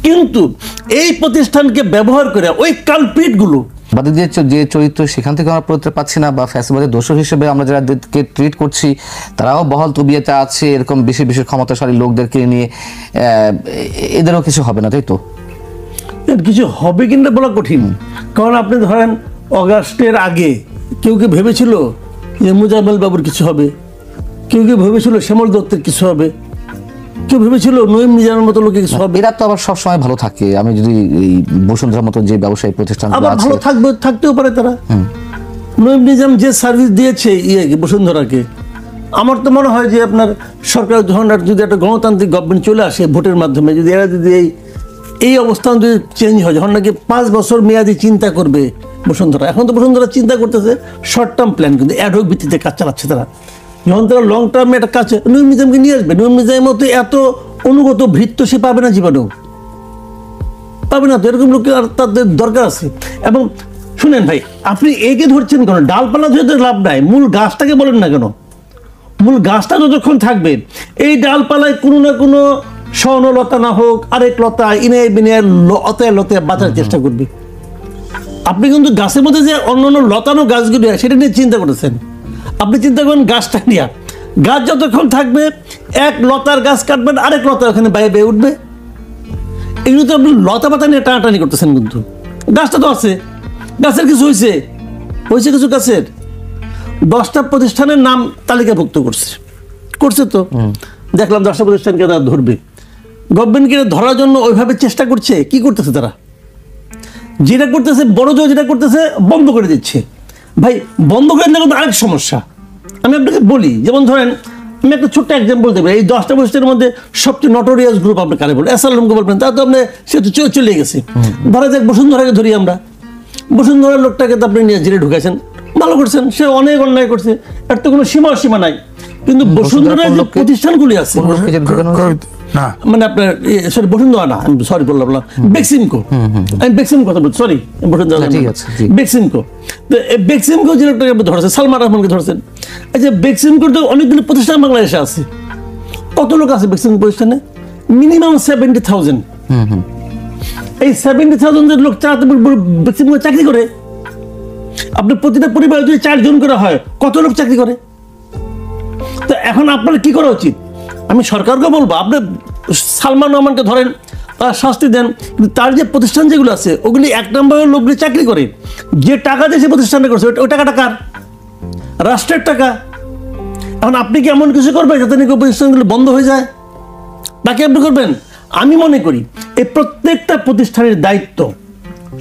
কিন্তু এই প্রতিষ্ঠানকে ব্যবহার করে ওই কালপ্রিট গুলো বাদীদের যে চরিত্র সেখান থেকে আমরা পড়তে পাচ্ছি না, বা ফ্যাসিবাদের দোষর হিসেবে আমরা যারাকে ট্রিট করছি তারাও বহাল তবিয়তে আছে, এরকম বেশি বেশি ক্ষমতাশালী লোকদেরকে নিয়ে এদেরও কিছু হবে না, তাই তো? কিছু হবে কিনা বলা কঠিন। কারণ আপনি ধরেন অগাস্টের আগে কেউ কেউ ভেবেছিল যে মুজাম্মেল বাবুর কিছু হবে, কেউ কেউ ভেবেছিল শ্যামল দত্তের কিছু হবে, কেউ ভেবেছিল নঈম নিজামের মতো লোকের কিছু হবে। এরা তো আবার সবসময় ভালো থাকে। আমি যদি এই বসুন্ধরার মতো যে ব্যবসায়ী প্রতিষ্ঠান আবার ভালো থাকতেও পারে তারা। নঈম নিজাম যে সার্ভিস দিয়েছে বসুন্ধরাকে, আমার তো মনে হয় যে আপনার সরকার যখন যদি একটা গণতান্ত্রিক গভর্নমেন্ট চলে আসে ভোটের মাধ্যমে, যদি এরা যদি এই অবস্থান যদি চেঞ্জ হয়, যখন নাকি 5 বছর মেয়াদি চিন্তা করবে বসুন্ধরা, এখন তো বসুন্ধরা চিন্তা করতেছে শর্ট টার্ম প্ল্যান, কিন্তু অ্যাডহক ভিত্তিতে কাজ চালাচ্ছে তারা। যখন তারা লং টার্মে একটা কাজ নঈম নিজামকে নিয়ে আসবে, নঈম নিজামের মতো এত অনুগত ভৃত্য সে পাবে না, জীবনেও পাবে না। তো এরকম লোক আর তাদের দরকার আছে। এবং শুনেন ভাই, আপনি একে ধরছেন কেন? ডালপালা ধরে লাভ নাই, মূল গাছটাকে বলেন না কেন? মূল গাছটা যতক্ষণ থাকবে এই ডালপালায় কোনো না কোনো স্বর্ণলতা না হোক আরেক লতা ইনে বিনে লতায় লতায় বাঁচার চেষ্টা করবে। আপনি কিন্তু গাছের মধ্যে যে অন্যান্য লতানো গাছগুলি সেটা নিয়ে চিন্তা করেছেন। আপনি চিন্তা করেন গাছটা নিয়ে, গাছ যতক্ষণ থাকবে এক লতার গাছ কাটবেন আরেক লতা ওখানে বাইরে বেয়ে উঠবে। এগুলো তো আপনি লতা পাতা নিয়ে টানাটানি করতেছেন, কিন্তু গাছটা তো আছে। গাছের কিছু হয়েছে কিছু গাছের 10টা প্রতিষ্ঠানের নাম তালিকাভুক্ত করছে তো দেখলাম 10টা প্রতিষ্ঠানকে তারা ধরবে। গভর্নমেন্টকে ধরার জন্য ওইভাবে চেষ্টা করছে। কি করতেছে তারা? যেটা করতেছে বড় জোর যেটা করতেছে বন্ধ করে দিচ্ছে। ভাই বন্ধ করে দেওয়া কিন্তু আরেক সমস্যা। আমি আপনাকে বলি, যেমন ধরেন আমি একটা ছোট্ট এক্সাম্পল দেবো। এই 10টা প্রতিষ্ঠানের মধ্যে সবচেয়ে নটোরিয়াস গ্রুপ আপনি কারে বলবেন? এসআলএমকে বলবেন, তা তো আপনি সে তো চলে গেছে। ধরা যাক বসুন্ধরাকে ধরি আমরা, বসুন্ধরার লোকটাকে তো আপনি নিয়ে জেলে ঢুকাইছেন, ভালো করছেন, সে অনেক অন্যায় করছে, এর তো কোনো সীমা নাই। কিন্তু বসুন্ধরার যে প্রতিষ্ঠানগুলি আছে মানে আপনার সরি বসুন্ধরা না, আমি সরি বললাম বেক্সিমকো, আমি বেক্সিমকো কথা বলছি, সরি বসুন্ধরা বেক্সিমকো। তো বেক্সিমকো যে লোকটাকে আপনি ধরেছেন সালমান রহমানকে ধরেছেন। আচ্ছা বেক্সিমকোর তো অনেকগুলো প্রতিষ্ঠান বাংলাদেশে আছে। কত লোক আছে বেক্সিমকো প্রতিষ্ঠানে? মিনিমাম 70,000। এই 70,000 লোক বেক্সিমকো চাকরি করে। আপনার প্রতিটা পরিবারে যদি 4 জন করে হয়, কত লোক চাকরি করে? তো এখন আপনার কি করা উচিত? আমি সরকারকে বলবো, আপনি সালমান রহমানকে ধরেন, তার শাস্তি দেন, কিন্তু তার যে প্রতিষ্ঠান যেগুলো আছে ওগুলি 1 নম্বরের লোকগুলি চাকরি করে। যে টাকা দিয়ে সে প্রতিষ্ঠানটা করছে ওই টাকাটা কার? রাষ্ট্রের টাকা। এখন আপনি কি এমন কিছু করবেন যাতে নাকি প্রতিষ্ঠানগুলো বন্ধ হয়ে যায়? তাকে আপনি করবেন? আমি মনে করি এই প্রত্যেকটা প্রতিষ্ঠানের দায়িত্ব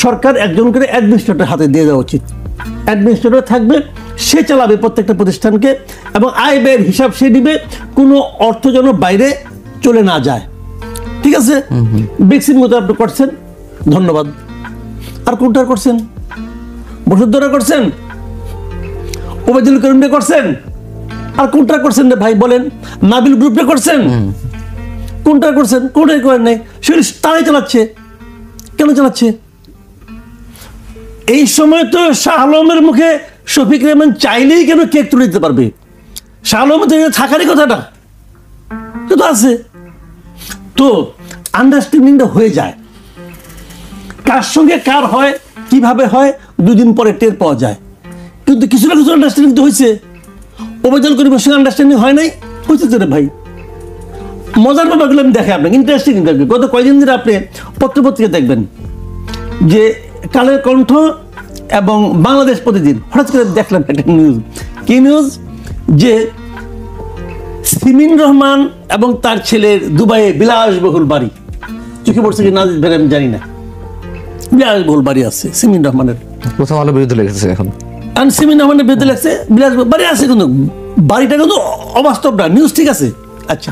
সরকার একজন করে অ্যাডমিনিস্ট্রেটর হাতে দিয়ে দেওয়া উচিত। অ্যাডমিনিস্ট্রেটর থাকবে, সে চালাবে প্রত্যেকটা প্রতিষ্ঠানকে এবং আয় ব্যয়ের হিসাব সে দিবে, কোনো অর্থ যেন বাইরে চলে না যায়। ঠিক আছে? বেক্সিম মতো আপনি করছেন, ধন্যবাদ। আর কোনটা করছেন? বসুন্ধরা করছেন, ওবায়দুল করিমকে করছেন, আর কোনটা করছেন রে ভাই বলেন? নাবিল গ্রুপে করছেন, কোনটা করছেন? কোনটাই করেন নাই। সেগুলি তারাই চালাচ্ছে। কেন চালাচ্ছে? এই সময় তো শাহ আলমের মুখে শফিক রেহমান চাইলেই কেন কেক তুলে দিতে পারবে? শাহ আলমের তো থাকারই কথাটা তো আছে। তো আন্ডারস্ট্যান্ডিংটা হয়ে যায়, কার সঙ্গে কার হয়, কিভাবে হয় 2 দিন পরে টের পাওয়া যায়। কিন্তু কিছু না কিছু আন্ডারস্ট্যান্ডিং তো হয়েছে। ওবায়দুল করিমের সঙ্গে আন্ডারস্ট্যান্ডিং হয় নাই? হয়েছে তো রে ভাই। মজার ব্যাপারগুলো আমি দেখে আপনাকে ইন্টারেস্টিং দেখবেন। গত কয়েকদিন ধরে আপনি পত্রপত্রিকা দেখবেন যে কালের কণ্ঠ এবং বাংলাদেশ প্রতিদিন হঠাৎ করে দেখলাম একটা নিউজ। কি নিউজ? যে সিমিন রহমান এবং তার ছেলের দুবাইয়ে বিলাসবহুল বাড়ি। চোখে পড়ছে কি না আমি জানি না, বিলাসবহুল বাড়ি আছে সিমিন রহমানের। প্রথম আলো বিরুদ্ধে লেগেছে এখন, আর সিমিন রহমানের বিরুদ্ধে লাগছে বিলাসবহুল বাড়ি আছে, কিন্তু বাড়িটা কিন্তু অবাস্তব না। নিউজ ঠিক আছে, আচ্ছা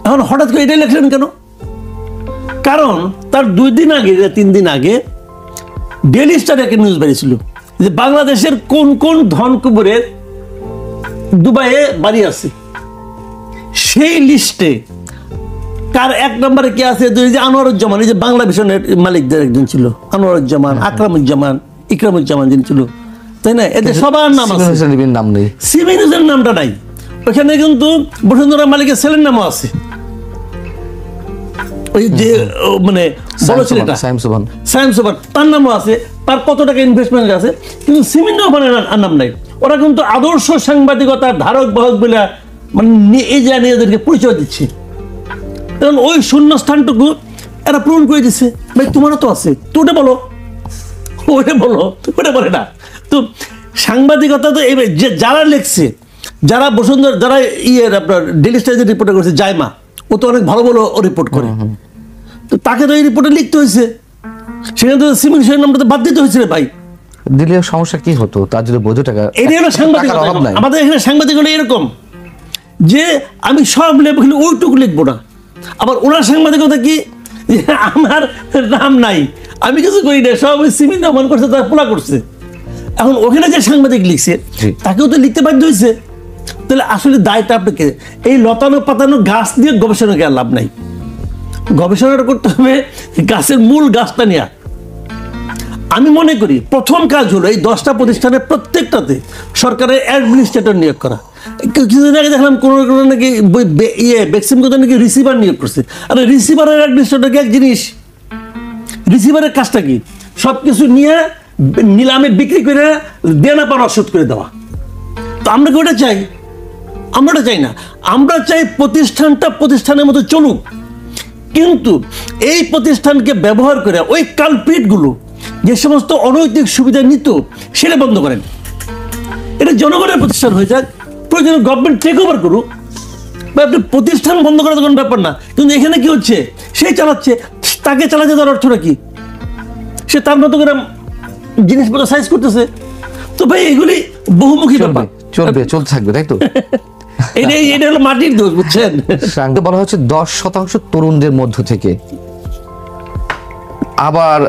এখন হঠাৎ করে এটাই লেখলেন কেন? কারণ তার 2 দিন আগে 3 দিন আগে ডেইলি স্টারে একটা নিউজ বেরিয়েছিল যে বাংলাদেশের কোন কোন ধনকুবেরের দুবাইয়ে বাড়ি আছে। সেই লিস্টে কার 1 নম্বরে কে আছে? যে আনোয়ারুজ্জামান, এই যে বাংলা ভিশনের মালিকদের একজন ছিল আনোয়ারুজ্জামান, আকরামুজ্জামান, ইকরামুজ্জামান যিনি ছিল, তাই না? এদের সবার নাম আছে, নাম নেই, সিমিন হোসেন নামটা নাই। ওখানে কিন্তু বসুন্ধরা মালিকের ছেলের নামও আছে। ওই যে মানে বড় ছেলেটা সাইম সুবহান সায়েন্স ওভার তার নামও আছে, তার কত টাকা ইনভেস্টমেন্ট আছে, কিন্তু সিমিন্ড ওভারের আর নাম নাই। ওরা কিন্তু আদর্শ সাংবাদিকতার ধারক বাহক বলে মানে নিজেদেরকে পরিচয় দিচ্ছে। কারণ ওই শূন্য স্থানটুকু এরা পূরণ করে দিচ্ছে। ভাই তোমারও তো আছে, তো ওটা বলো, ওটা বলো, ওটা বলে না। তো সাংবাদিকতা তো এবার যারা লিখছে, যারা বসুন্ধরা, যারা আপনার ডেইলি স্টার রিপোর্টার করছে, জায়মা, ও তো অনেক ভালো ভালো রিপোর্ট করে, তো তাকে তো এই রিপোর্টে লিখতে হয়েছে, সেখানে তো সিমিন সেনের নামটা তো বাদ দিতে হয়েছে রে ভাই। দিলে সমস্যা কি হতো? তার যদি বৈধ টাকা, এটাই হলো সাংবাদিকতা। অভাব নাই। আমাদের এখানে সাংবাদিক হলো এরকম যে আমি সব লিখবো কিন্তু ওইটুকু লিখবো না। আবার ওনার সাংবাদিকতা কি, যে আমার নাম নাই, আমি কিছু করি না, সব ওই সিমিন নামান করছে, তার পোলা করছে। এখন ওখানে যে সাংবাদিক লিখছে তাকেও তো লিখতে বাধ্য হয়েছে। তাহলে আসলে দায়টা আপনাকে, এই লতানো পাতানো গাছ দিয়ে গবেষণা করার লাভ নাই। গবেষণাটা করতে হবে গাছের মূল গাছটা নিয়ে। আমি মনে করি প্রথম কাজ হলো এই 10টা প্রতিষ্ঠানের প্রত্যেকটাতে সরকারের অ্যাডমিনিস্ট্রেটর নিয়োগ করা। কিছুদিন আগে দেখলাম কোনো নাকি ভ্যাকসিন কোথাও নাকি রিসিভার নিয়োগ করছে। আরে রিসিভারের অ্যাডমিনিস্ট্রেটর কি এক জিনিস? রিসিভারের কাজটা কি? সব কিছু নিয়ে নিলামে বিক্রি করে দেনা পাওনা শোধ করে দেওয়া। তো আমরা কি ওটা চাই? আমরা ওটা চাই না। আমরা চাই প্রতিষ্ঠানটা প্রতিষ্ঠানের মতো চলুক, কিন্তু এই প্রতিষ্ঠানকে ব্যবহার করে ওই কালপ্রিটগুলো যে সমস্ত অনৈতিক সুবিধা নিত সেটা বন্ধ করেন। এটা জনগণের প্রতিষ্ঠান হয়ে যাক, প্রয়োজনে গভর্নমেন্ট টেক ওভার করুক, বা আপনি প্রতিষ্ঠান বন্ধ করার কোনো ব্যাপার না। কিন্তু এখানে কি হচ্ছে, সেই চালাচ্ছে, তাকে চালাতে দেওয়ার অর্থটা কি? সে তার মতো করে জিনিসপত্র সাইজ করতেছে। তো ভাই এগুলি বহুমুখী ব্যাপার, চলবে, চলতে থাকবে, তাই তো? এটা হলো মাটির দোষ, বুঝছেন? বলা হচ্ছে 10% তরুণদের মধ্য থেকে। আবার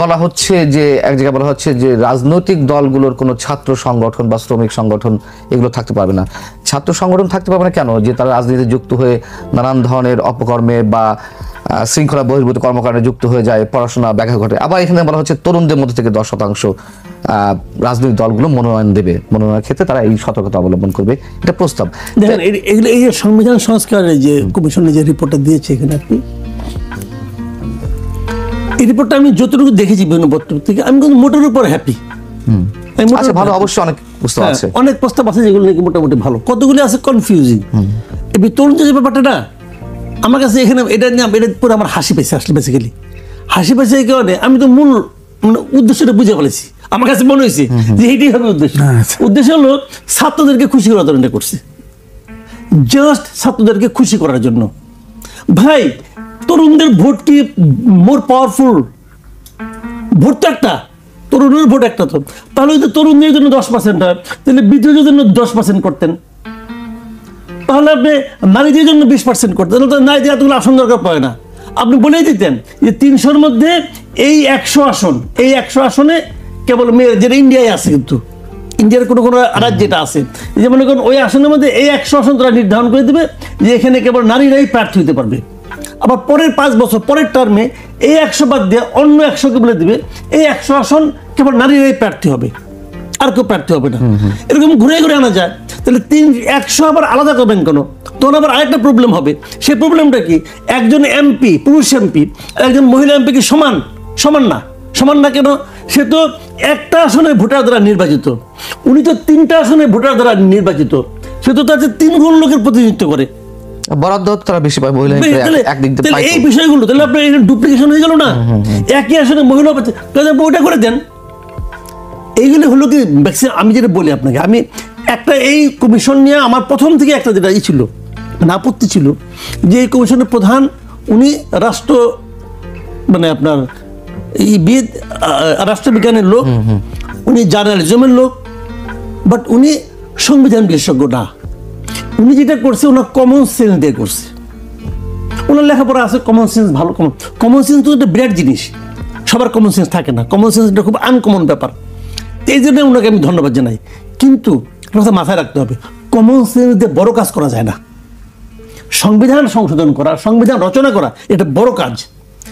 বলা হচ্ছে যে এক জায়গায় বলা হচ্ছে যে রাজনৈতিক দলগুলোর কোনো ছাত্র সংগঠন বা শ্রমিক সংগঠন এগুলো থাকতে পারবে না। ছাত্র সংগঠন থাকতে পারবে না কেন? যে তারা রাজনীতিতে যুক্ত হয়ে নানান ধরনের অপকর্মে বা শৃঙ্খলা বহির্ভূত কর্মকাণ্ডে যুক্ত হয়ে যায়, পড়াশোনা ব্যাঘাত ঘটে। আবার এখানে বলা হচ্ছে তরুণদের মধ্যে থেকে 10% রাজনৈতিক দলগুলো মনোনয়ন দেবে, মনোনয়নের ক্ষেত্রে তারা এই সতর্কতা অবলম্বন করবে। এটা প্রস্তাব। দেখেন এই যে সংবিধান সংস্কারের যে কমিশন যে রিপোর্টটা দিয়েছে এখানে, আপনি এই রিপোর্টটা আমি যতটুকু দেখেছি বিভিন্ন পত্র থেকে, আমি কিন্তু মোটের উপর হ্যাপি। আচ্ছা, ভালো, অবশ্যই অনেক প্রস্তাব আছে, অনেক প্রস্তাব আছে যেগুলো নাকি মোটামুটি ভালো, কতগুলি আছে কনফিউজিং। এই তরুণ যে ব্যাপারটা না, আমার কাছে এখানে এটা নিয়ে এটা পুরো আমার হাসি পেয়েছে। আসলে বেসিক্যালি হাসি পেয়েছে এই কারণে, আমি তো মূল মানে উদ্দেশ্যটা বুঝে ফেলেছি। আমার কাছে মনে হয়েছে যে এইটাই হবে উদ্দেশ্য। উদ্দেশ্য হলো ছাত্রদেরকে খুশি করার জন্য করছে, জাস্ট ছাত্রদেরকে খুশি করার জন্য। ভাই তরুণদের ভোট কি মোর পাওয়ারফুল? ভোট তো একটা, তরুণের ভোট একটা। তো তাহলে যদি তরুণদের জন্য 10% হয়, তাহলে বিদ্রোহীদের জন্য 10% করতেন। তাহলে আপনি নারীদের জন্য 20% করতেন, তাহলে নারীদের এতগুলো আসন দরকার পড়ে না। আপনি বলেই দিতেন যে 300-র মধ্যে এই 100 আসন, এই 100 আসনে কেবল মেয়ে, যেটা ইন্ডিয়ায় আছে, কিন্তু ইন্ডিয়ার কোনো কোনো রাজ্য যেটা আছে, যে মনে করেন ওই আসনের মধ্যে এই 100 আসন তারা নির্ধারণ করে দেবে যে এখানে কেবল নারীরাই প্রার্থী হতে পারবে। আবার পরের 5 বছর পরের টার্মে এই 100 বাদ দিয়ে অন্য 100কে বলে দিবে এই 100 আসন কেবল নারীরাই প্রার্থী হবে, আর কেউ প্রার্থী হবে না। এরকম ঘুরে ঘুরে আনা যায়। তাহলে 100 আবার আলাদা করবেন কেন? তখন আবার আরেকটা প্রবলেম হবে। সেই প্রবলেমটা কি, একজন এমপি, পুরুষ এমপি একজন মহিলা এমপি কি সমান? সমান না। সমান না কেন? সে তো একটা আসনে ভোটার দ্বারা নির্বাচিত, উনি তো 3টা আসনে ভোটার দ্বারা নির্বাচিত। সে তো তাদের 3 গুণ লোকের প্রতিনিধিত্ব করে। বরাদ্দ তারা বেশি পায়, মহিলা এই বিষয়গুলো তাহলে আপনার ডুপ্লিকেশন হয়ে গেল না? একই আসনে মহিলা ওইটা করে দেন। এইগুলি হলো কি ম্যাক্সিমাম। আমি যেটা বলি আপনাকে, আমি একটা এই কমিশন নিয়ে আমার প্রথম থেকে একটা যেটা ছিল, আপত্তি ছিল যে এই কমিশনের প্রধান উনি রাষ্ট্র মানে আপনার রাষ্ট্রবিজ্ঞানের লোক, উনি জার্নালিজমের লোক, বাট উনি সংবিধান বিশেষজ্ঞ না। উনি যেটা করছে ওনার কমন সেন্স দিয়ে করছে। ওনার লেখাপড়া আছে, কমন সেন্স ভালো। কমন সেন্স তো একটা বিরাট জিনিস, সবার কমন সেন্স থাকে না। কমন সেন্স এটা খুব আনকমন ব্যাপার। এই জন্য ওনাকে আমি ধন্যবাদ জানাই। কিন্তু কথা মাথায় রাখতে হবে, কমন সেন্স দিয়ে বড় কাজ করা যায় না। সংবিধান সংশোধন করা, সংবিধান রচনা করা এটা বড় কাজ,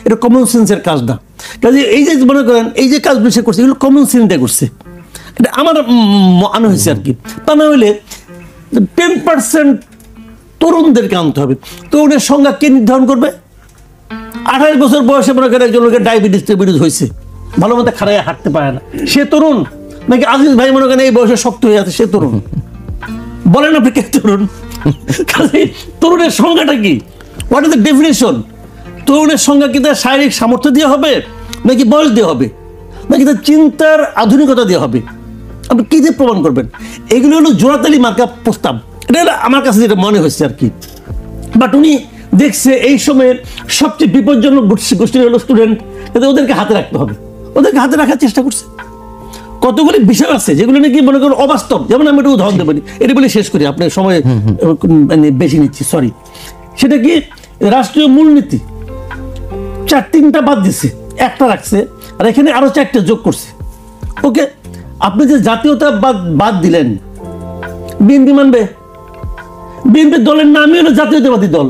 এটা কমন সেন্সের কাজ না। কাজে এই যে মনে করেন এই যে কাজগুলো সে করছে এগুলো কমন সেন্স দিয়ে করছে, এটা আমার মনে হয়েছে আর কি। তা না হলে 10% তরুণদেরকে আনতে হবে। তরুণের সংজ্ঞা কে নির্ধারণ করবে? 28 বছর বয়সে মনে করেন একজন লোকের ডায়াবেটিস হয়েছে, ভালো মতো খাড়াই হাঁটতে পারে না, সে তরুণ? নাকি আজিজ ভাই মনে করেন এই বয়সে শক্ত হয়ে আছে, সে তরুণ? বলেন আপনি কে তরুণ? কাজেই তরুণের সংজ্ঞাটা কি? What is the definition? তরুণের সংজ্ঞা কি তার শারীরিক সামর্থ্য দিয়ে হবে, নাকি বয়স দিয়ে হবে, নাকি তার চিন্তার আধুনিকতা দিয়ে হবে? আপনি কি দিয়ে প্রমাণ করবেন? এগুলো হলো জোড়াতালি মার্কা প্রস্তাব, এটা হলো আমার কাছে যেটা মনে হয়েছে আর কি। বাট উনি দেখছে এই সময়ের সবচেয়ে বিপজ্জনক গোষ্ঠীর হলো স্টুডেন্ট, কিন্তু ওদেরকে হাতে রাখতে হবে, ওদেরকে হাতে রাখার চেষ্টা করছে। কতগুলি বিষয় আছে যেগুলো নাকি মনে করুন অবাস্তব। যেমন আমি একটা উদাহরণ দেবো, এটা বলে শেষ করি, আপনার সময় মানে বেশি নিচ্ছি, সরি। সেটা কি, রাষ্ট্রীয় মূলনীতি 3টা বাদ দিছে, একটা রাখছে, আর এখানে আরো 4টা যোগ করছে। ওকে, আপনি যে জাতীয়তা বাদ দিলেন, বিএনপি মানবে? বিএনপি দলের নামই হলো জাতীয়তাবাদী দল।